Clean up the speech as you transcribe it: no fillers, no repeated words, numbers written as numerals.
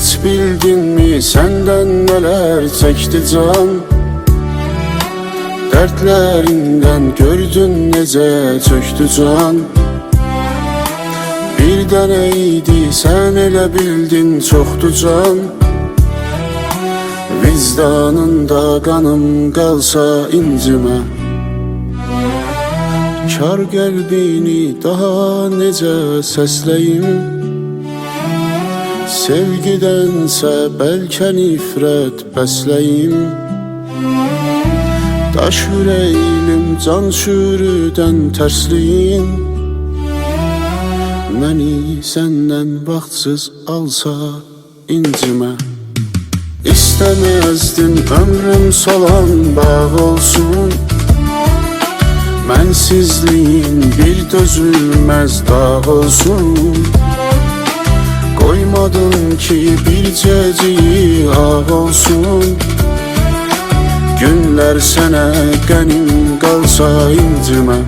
Heç bildinmi senden neler çekti can? Dertlerinden gördün nece çöktü can. Bir deneydi sen ele bildin çoktu can. Vicdanında kanım kalsa incime. Kar qəlbini daha necə səsləyim? Sevgidənsə bəlkə nifrət bəsləyim. Daş ürəyim can şürüdən tərsliyin. Məni səndən vaxtsız alsa incimə. İstəməzdim ömrüm solan bağ olsun. Mənsizliyin bir dözülməz dağ olsun. Koymadın ki bircəciyi ağ olsun. Günlər sənə qənim qalsa incimə.